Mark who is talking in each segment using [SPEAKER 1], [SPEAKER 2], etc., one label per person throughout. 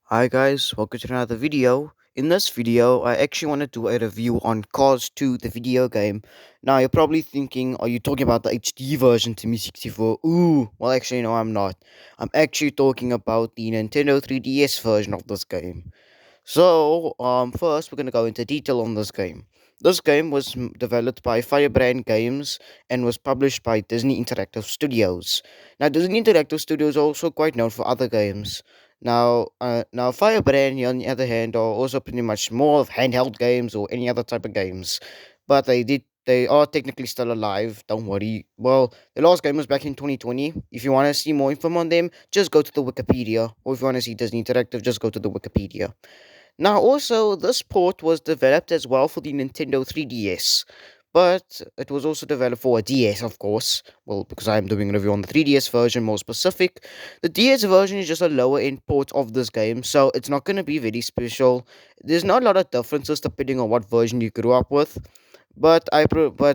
[SPEAKER 1] Hi guys, welcome to another video. In this video, I actually want to do a review on Cars 2, the video game. Now, you're probably thinking, are you talking about the HD version to me 64? Ooh, well actually no, I'm not. I'm actually talking about the Nintendo 3DS version of this game. First we're gonna go into detail on this game. This game was developed by Firebrand Games and was published by Disney Interactive Studios. Now, Disney Interactive Studios are also quite known for other games. Now Firebrand, on the other hand, are also pretty much more of handheld games or any other type of games. But they are technically still alive. Don't worry. Well, the last game was back in 2020. If you want to see more info on them, just go to the Wikipedia. Or if you want to see Disney Interactive, just go to the Wikipedia. Now, also, this port was developed as well for the Nintendo 3DS, but it was also developed for a DS, of course. Well, because I'm doing a review on the 3DS version, more specific. The DS version is just a lower end port of this game, so it's not going to be very special. There's not a lot of differences depending on what version you grew up with. But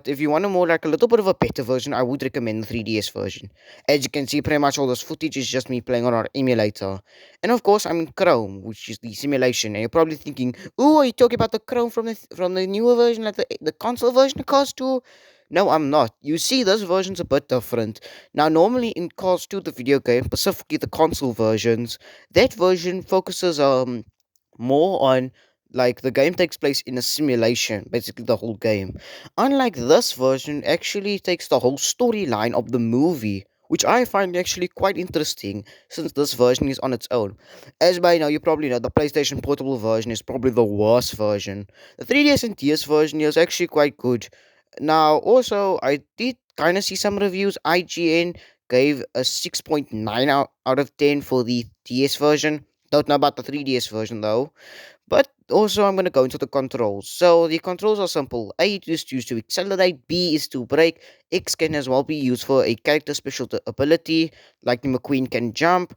[SPEAKER 1] if you want a more like a little bit of a better version, I would recommend the 3DS version. As you can see, pretty much all this footage is just me playing on our emulator. And of course, I'm in Chrome, which is the simulation. And you're probably thinking, "Ooh, are you talking about the Chrome from the newer version, like the console version of Cars 2?" No, I'm not. You see, this version's a bit different. Now, normally in Cars 2, the video game, specifically the console versions, that version focuses more on like the game takes place in a simulation, basically the whole game. Unlike this version, actually takes the whole storyline of the movie, which I find actually quite interesting since this version is on its own. As by now, you probably know the PlayStation Portable version is probably the worst version. The 3DS and DS version is actually quite good. Now, also, I did kind of see some reviews. IGN gave a 6.9 out of 10 for the DS version. Don't know about the 3DS version though. But also, I'm going to go into the controls. So, the controls are simple. A is used to accelerate, B is to brake, X can as well be used for a character special ability. Lightning McQueen can jump,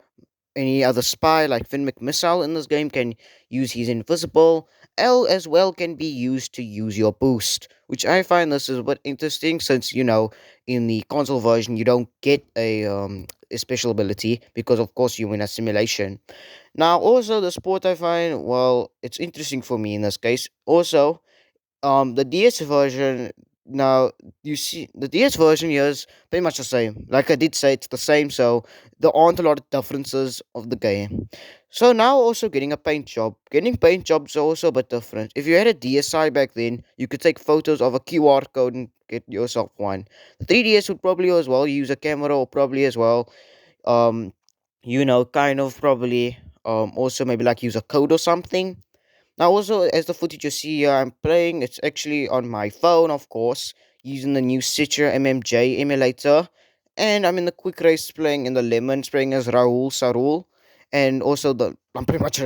[SPEAKER 1] any other spy like Finn McMissile in this game can use his invisible. L as well can be used to use your boost, which I find this is a bit interesting since in the console version you don't get a special ability because of course you're in a simulation. Now also the sport I find well it's interesting for me in this case. Also the DS version now you see the DS version here is pretty much the same. Like I did say, it's the same, so there aren't a lot of differences of the game. So now also getting a paint job. Getting paint jobs are also a bit different. If you had a DSi back then, you could take photos of a QR code and get yourself one. The 3DS would probably as well use a camera or probably as well um kind of probably also maybe like use a code or something. Now, also, as the footage you see here, I'm playing, it's actually on my phone, of course, using the new Stitcher MMJ emulator. And I'm in the quick race playing in the Lemons, playing as Raul Sarul. And also, I'm pretty much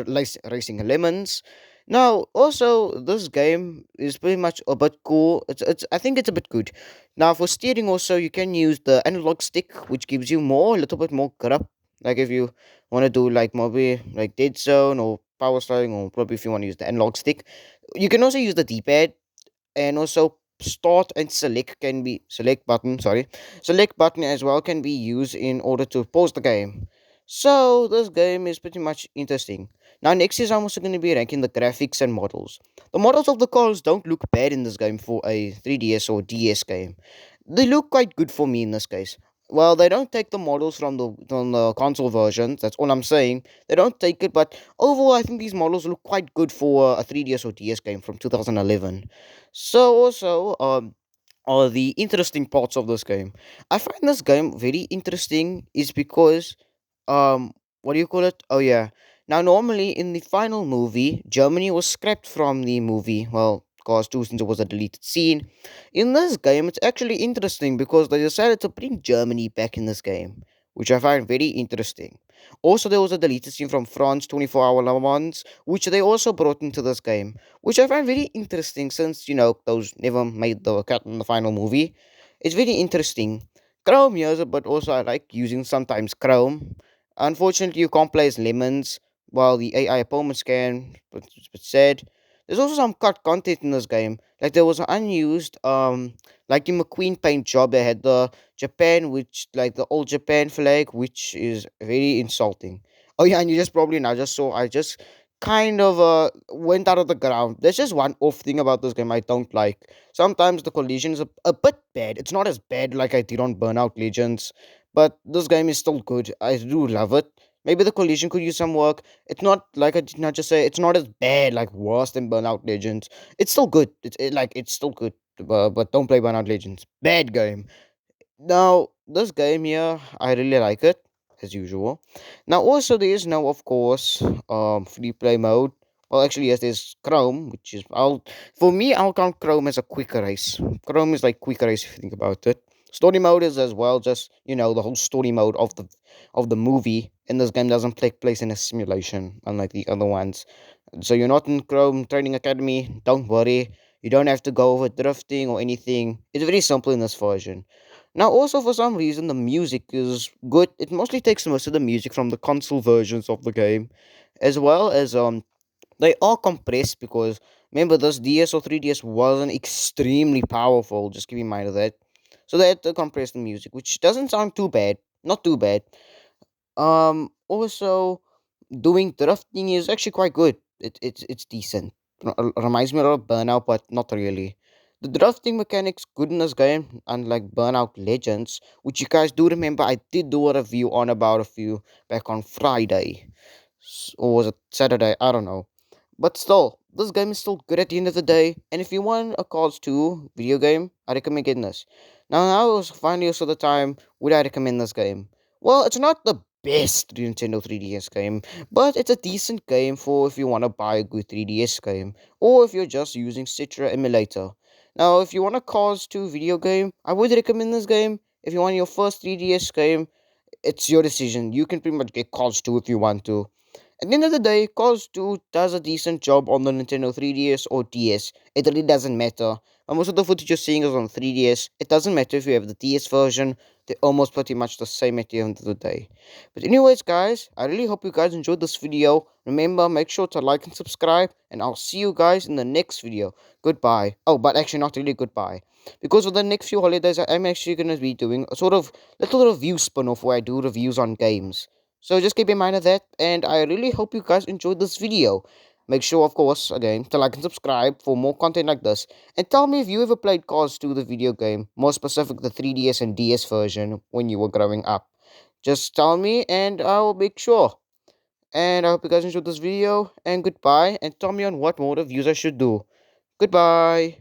[SPEAKER 1] racing Lemons. Now, also, this game is pretty much a bit cool. I think it's a bit good. Now, for steering, also, you can use the analog stick, which gives you a little bit more grip. Like if you want to do like maybe like Dead Zone or Power Sliding, or probably if you want to use the analog stick, you can also use the D-pad, and also start and select button. Sorry, select button as well can be used in order to pause the game. So this game is pretty much interesting. Now next is I'm also going to be ranking the graphics and models. The models of the cars don't look bad in this game for a 3DS or DS game. They look quite good for me in this case. Well, they don't take the models from the console versions. That's all I'm saying. They don't take it, but overall, I think these models look quite good for a 3DS or DS game from 2011. So also, are the interesting parts of this game. I find this game very interesting is because, what do you call it? Oh yeah. Now, normally in the final movie, Germany was scrapped from the movie. Well, cause two since it was a deleted scene. In this game, it's actually interesting because they decided to bring Germany back in this game, which I find very interesting. Also, there was a deleted scene from France 24-hour Le Mans, which they also brought into this game, which I find very interesting since, those never made the cut in the final movie. It's very interesting. Chrome user, but also I like using sometimes Chrome. Unfortunately, you can't play as lemons, while the AI opponents can, but it's a bit sad. There's also some cut content in this game. Like there was an unused, like the McQueen paint job. They had the Japan, which like the old Japan flag, which is very insulting. Oh yeah, and you just probably now just saw I just kind of went out of the ground. There's just one off thing about this game I don't like. Sometimes the collision is a bit bad. It's not as bad like I did on Burnout Legends, but this game is still good. I do love it. Maybe the collision could use some work. It's not like I did not just say it's not as bad like worse than Burnout Legends. It's still good. It's still good. But don't play Burnout Legends. Bad game. Now, this game here, I really like it, as usual. Now, also, there is now, of course, free play mode. Well, actually, yes, there's Chrome, which is, for me, I'll count Chrome as a quicker race. Chrome is like quicker race if you think about it. Story mode is as well, just, the whole story mode of the movie. And this game doesn't take place in a simulation, unlike the other ones. So you're not in Chrome Training Academy, don't worry. You don't have to go over drifting or anything. It's very simple in this version. Now, also for some reason, the music is good. It mostly takes most of the music from the console versions of the game, as well as they are compressed because remember this DS or 3DS wasn't extremely powerful. Just keep in mind of that. So they had to compress the music, which doesn't sound too bad. Not too bad. Also, doing drafting is actually quite good. It's decent. Reminds me a lot of Burnout, but not really. The drafting mechanics good in this game, unlike Burnout Legends, which you guys do remember I did do a review on about a few back on Friday. Or was it Saturday? I don't know. But still, this game is still good at the end of the day. And if you want a Cause 2 video game, I recommend getting this. Now was finally also the time would I recommend this game? Well, it's not the best Nintendo 3DS game, but it's a decent game for if you want to buy a good 3DS game, or if you're just using Citra emulator. Now, if you want a Cause 2 video game, I would recommend this game. If you want your first 3DS game, it's your decision. You can pretty much get Cause 2 if you want to. At the end of the day, Cause 2 does a decent job on the Nintendo 3DS or DS. It really doesn't matter. And most of the footage you're seeing is on 3DS. It doesn't matter if you have the DS version, they're almost pretty much the same at the end of the day. But anyways, guys, I really hope you guys enjoyed this video. Remember, make sure to like and subscribe, and I'll see you guys in the next video. Goodbye. Oh, but actually not really goodbye. Because for the next few holidays, I'm actually going to be doing a sort of little review spin-off where I do reviews on games. So just keep in mind of that, and I really hope you guys enjoyed this video. Make sure, of course, again, to like and subscribe for more content like this. And tell me if you ever played Cars 2, the video game, more specific the 3DS and DS version when you were growing up. Just tell me, and I will make sure. And I hope you guys enjoyed this video, and goodbye, and tell me on what more reviews I should do. Goodbye.